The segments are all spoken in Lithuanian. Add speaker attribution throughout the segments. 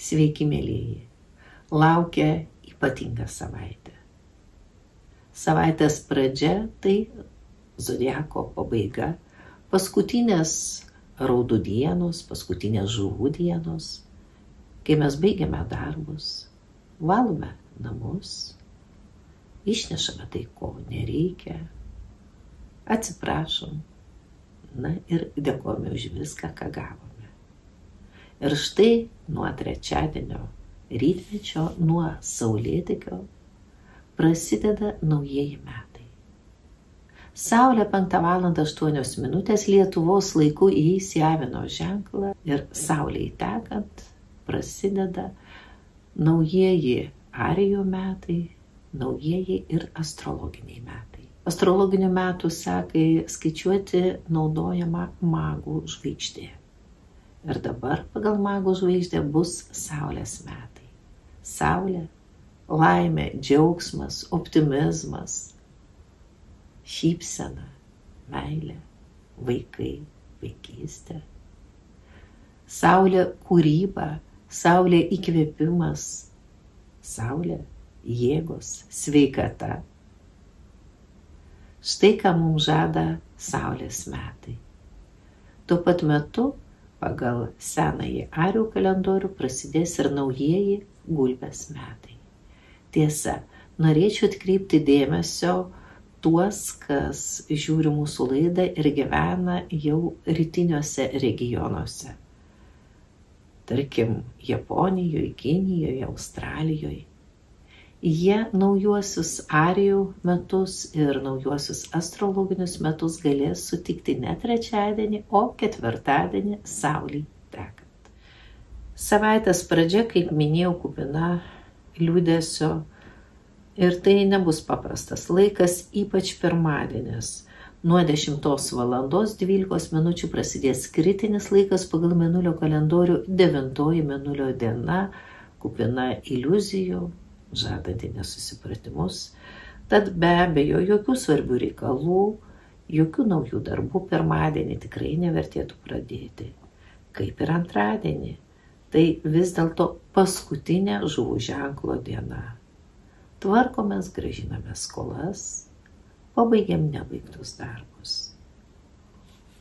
Speaker 1: Sveiki, mėlyji. Laukia ypatinga savaitė. Savaitės pradžia tai zodiako pabaiga, paskutinės raudų dienos, paskutinės žuvų dienos, kai mes baigiame darbus, valome namus, išnešame tai, ko nereikia, atsiprašom, ir dėkojame už viską, ką gavome. Ir štai nuo trečiadienio rytmečio, nuo saulėtekio prasideda naujieji metai. Saulė 5:08 Lietuvos laiku įeis į Avino ženklą ir saulei tekant prasideda naujieji Arijų metai, naujieji ir astrologiniai metai. Astrologinių metų sekai skaičiuoti naudojama magų žvaigždė. Ir dabar pagal magų žvaigždę bus saulės metai. Saulė, laimė, džiaugsmas, optimizmas, šypsena, meilė, vaikai, vaikystė. Saulė kūryba, saulė įkvėpimas, saulė jėgos, sveikata. Štai ką mums žada saulės metai. Tuo pat metu pagal senąjį Arių kalendorių prasidės ir naujieji gulbės metai. Tiesa, norėčiau atkreipti dėmesio tuos, kas žiūri mūsų laidą ir gyvena jau rytiniuose regionuose. Tarkim, Japonijoje, Kinijoje, Australijoje. Jie naujuosius Arijų metus ir naujuosius astrologinius metus galės sutikti ne trečiadienį, o ketvirtadienį saulei tekant. Savaitės pradžia, kaip minėjau, kupina liūdesio ir tai nebus paprastas laikas, ypač pirmadienis. Nuo 10:12 prasidės kritinis laikas pagal mėnulio kalendorių, 9 mėnulio diena, kupina iliuzijų, žadanti nesusipratimus, tad be abejo jokių svarbių reikalų, jokių naujų darbų pirmadienį tikrai nevertėtų pradėti. Kaip ir antradienį, tai vis dėlto paskutinė žuvų ženklo diena. Tvarkomės, grąžiname skolas, pabaigiam nebaigtus darbus.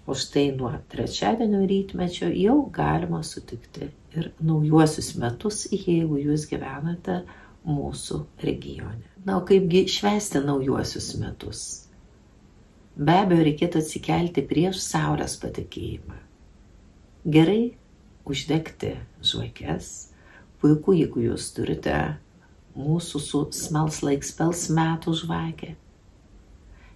Speaker 1: O štai nuo trečiadienio rytmečio jau galima sutikti ir naujuosius metus, jeigu jūs gyvenate mūsų regione. Na, o kaipgi švęsti naujuosius metus? Be abejo, reikėtų atsikelti prieš saulės patekėjimą. Gerai uždegti žvakes. Puiku, jeigu jūs turite mūsų su Smells Like Spells metų žvakę.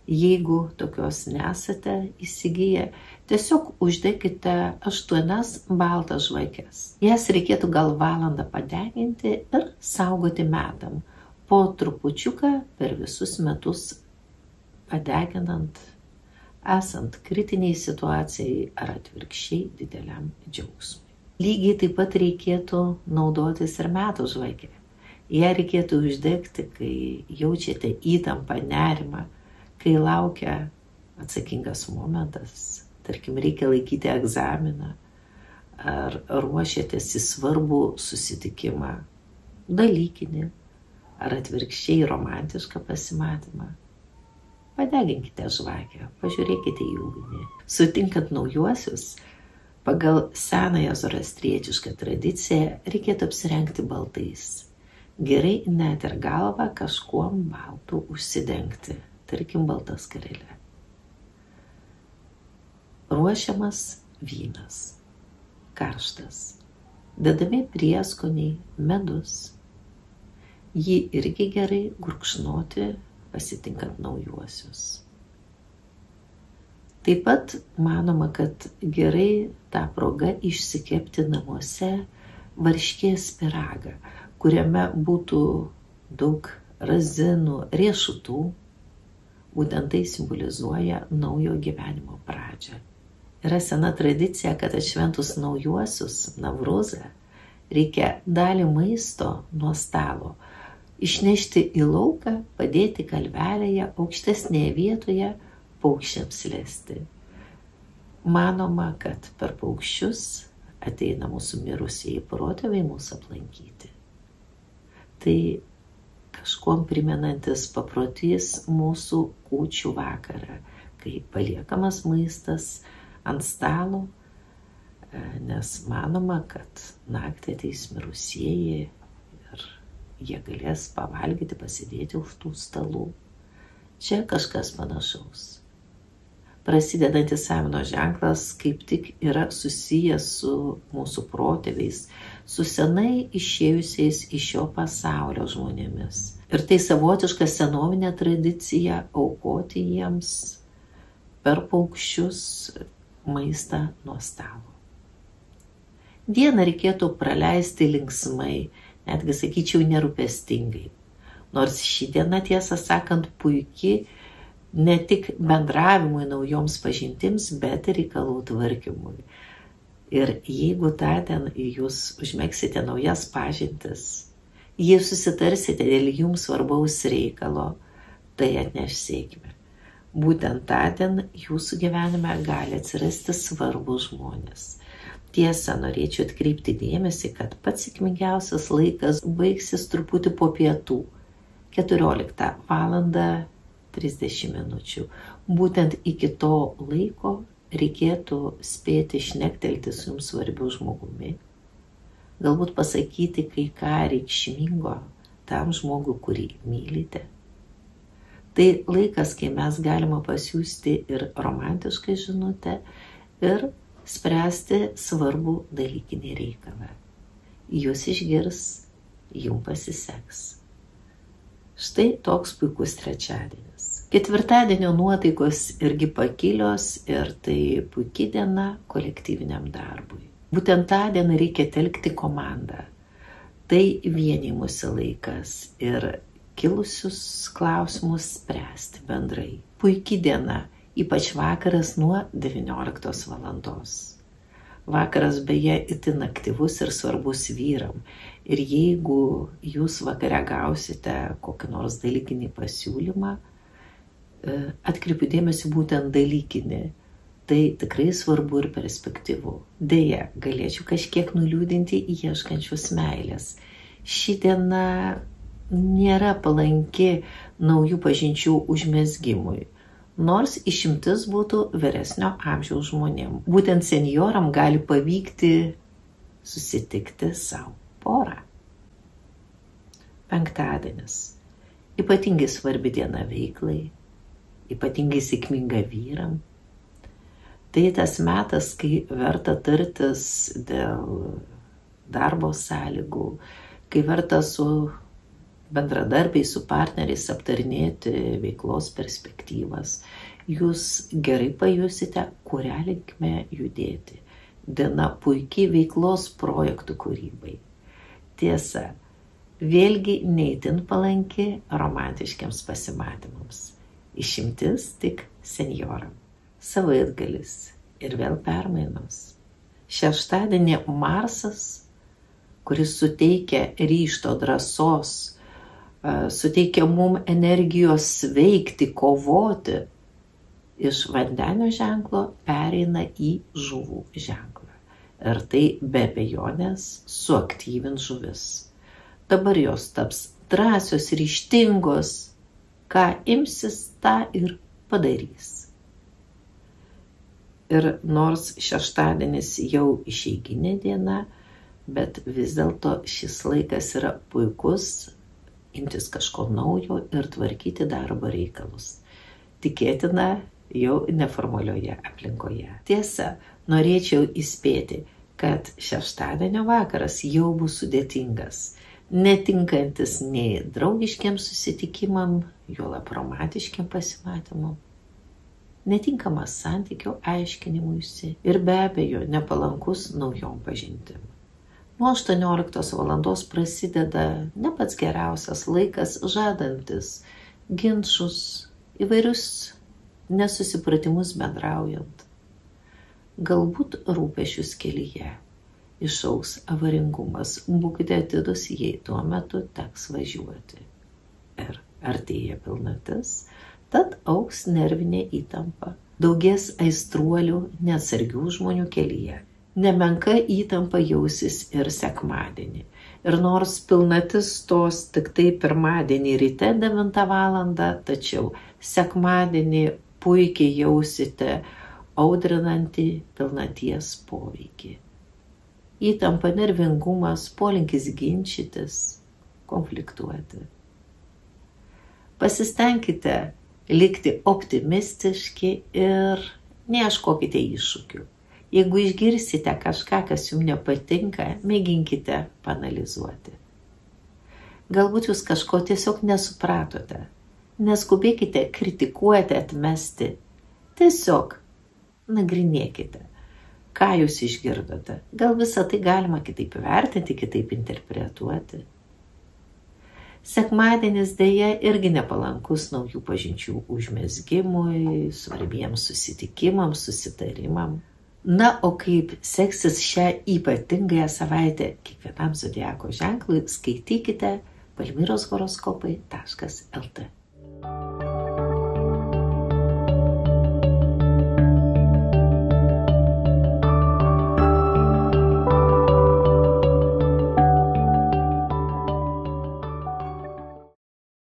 Speaker 1: Jeigu tokios nesate įsigiję, tiesiog uždekite 8 baltas žvakes. Jas reikėtų gal valandą padeginti ir saugoti metam, po trupučiuką per visus metus padeginant, esant kritiniai situacijai ar atvirkščiai dideliam džiaugsmui. Lygiai taip pat reikėtų naudotis ir metų žvakę. Ją reikėtų uždegti, kai jaučiate įtampą, nerimą, kai laukia atsakingas momentas, tarkim, reikia laikyti egzaminą, ar ruošiatės į svarbų susitikimą, dalykinį, ar atvirkščiai romantišką pasimatymą. Padeginkite žvakę, pažiūrėkite į ugnį. Sutinkant naujuosius, pagal senąją zoroastrietišką tradiciją reikėtų apsirengti baltais. Gerai net ir galvą kažkuom baltu užsidengti. Tarkim, balta skarelė. Ruošiamas vynas, karštas, dedami prieskoniai, medus. Jį irgi gerai gurkšnoti, pasitinkant naujuosius. Taip pat manoma, kad gerai tą progą išsikepti namuose varškės pyragą, kuriame būtų daug razinų, riešutų. Būtent tai simbolizuoja naujo gyvenimo pradžią. Yra sena tradicija, kad atšventus naujuosius, Navruzą, reikia dalį maisto nuo stalo išnešti į lauką, padėti kalvelėje, aukštesnėje vietoje paukščiams lesti. Manoma, kad per paukščius ateina mūsų mirusieji protėviai mūsų aplankyti. Tai kažkuom primenantis paprotys mūsų kūčių vakarą, kai paliekamas maistas ant stalo, nes manoma, kad naktį ateis mirusieji ir jie galės pavalgyti, pasidėti už tų stalų. Čia kažkas panašaus. Prasidedantis Samino ženklas kaip tik yra susijęs su mūsų protėviais, su senai išėjusiais iš šio pasaulio žmonėmis. Ir tai savotiška senovinė tradicija aukoti jiems per paukščius maistą nuo stalo. Dieną reikėtų praleisti linksmai, netgi sakyčiau nerūpestingai. Nors ši diena, tiesą sakant, puikiai ne tik bendravimui, naujoms pažintims, bet ir reikalų tvarkymui. Ir jeigu tądien jūs užmegsite naujas pažintis, jei susitarsite dėl jums svarbaus reikalo, tai atneš sėkmę. Būtent tądien jūsų gyvenime gali atsirasti svarbus žmonės. Tiesa, norėčiau atkreipti dėmesį, kad pats sėkmingiausias laikas baigsis truputį po pietų, 14:30. Būtent iki to laiko reikėtų spėti šnektelti su jums svarbiu žmogumi, galbūt pasakyti kai ką reikšmingo tam žmogui, kurį mylite. Tai laikas, kai mes galime pasiųsti ir romantišką žinutę, ir spręsti svarbų dalykinį reikalą. Jūs išgirs, jums pasiseks. Štai toks puikus trečiadienis. Ketvirtadienio nuotaikos irgi pakilios ir tai puikia diena kolektyviniam darbui. Būtent tą dieną reikia telkti komandą. Tai vienimusi laikas ir kilusius klausimus spręsti bendrai. Puikia diena, ypač vakaras nuo 19 valandos. Vakaras beje itin aktyvus ir svarbus vyram. Ir jeigu jūs vakare gausite kokį nors dalykinį pasiūlymą, atkreipiu dėmesį būtent dalykinį, tai tikrai svarbu ir perspektyvu. Deja, galėčiau kažkiek nuliūdinti ieškančius meilės. Ši diena nėra palanki naujų pažinčių užmezgimui. Nors išimtis būtų vyresnio amžiaus žmonėm. Būtent senjoram gali pavykti susitikti savo porą. Penktadienis. Ypatingai svarbi diena veiklai, ypatingai sėkminga vyram. Tai tas metas, kai verta tartis dėl darbo sąlygų, kai verta su bendradarbiai, su partneriais aptarinėti veiklos perspektyvas. Jūs gerai pajusite, kurią linkme judėti. Diena puikiai veiklos projektų kūrybai. Tiesa, vėlgi neįtin palanki romantiškiams pasimatymams. Išimtis tik senjoram. Savaitgalis ir vėl permainos. Šeštadienį Marsas, kuris suteikia ryžto, drąsos, suteikia mum energijos veikti, kovoti, iš vandenio ženklo pereina į žuvų ženklą. Ir tai be abejonės suaktyvins žuvis. Dabar jos taps drąsios, ryžtingos, ką imsis, tą ir padarys. Ir nors šeštadienis jau išeiginė diena, bet vis dėlto šis laikas yra puikus imtis kažko naujo ir tvarkyti darbo reikalus. Tikėtina jau neformalioje aplinkoje. Tiesa, norėčiau įspėti, kad šeštadienio vakaras jau bus sudėtingas, netinkantis nei draugiškiam susitikimam, juolab romantiškiam pasimatymam, netinkamas santykių aiškinimuisi ir be abejo nepalankus naujom pažintim. Nuo 18 valandos prasideda ne pats geriausias laikas, žadantis ginčus, įvairius nesusipratimus bendraujant. Galbūt rūpešius kelyje išaugs avaringumas, būkite atidus, jei tuo metu teks važiuoti. Ir artėja pilnatis, tad augs nervinė įtampa. Daugės aistruolių, neatsargių žmonių kelyje. Nemenka įtampa jausis ir sekmadienį. Ir nors pilnatis tos tik tai pirmadienį ryte 9 valandą, tačiau sekmadienį puikiai jausite audrinantį pilnaties poveikį. Įtampa, nervingumas, polinkis ginčytis, konfliktuoti. Pasistengkite likti optimistiški ir neieškokite iššūkių. Jeigu išgirsite kažką, kas jums nepatinka, mėginkite paanalizuoti. Galbūt jūs kažko tiesiog nesupratote. Neskubėkite kritikuoti, atmesti. Tiesiog nagrinėkite, ką jūs išgirdote. Gal visą tai galima kitaip vertinti, kitaip interpretuoti. Sekmadienis dėja irgi nepalankus naujų pažinčių užmezgimui, svarbiems susitikimams, susitarimams. Na, o kaip seksis šią ypatingąją savaitę kiekvienam zodiako ženklui, skaitykite palmyroshoroskopai.lt.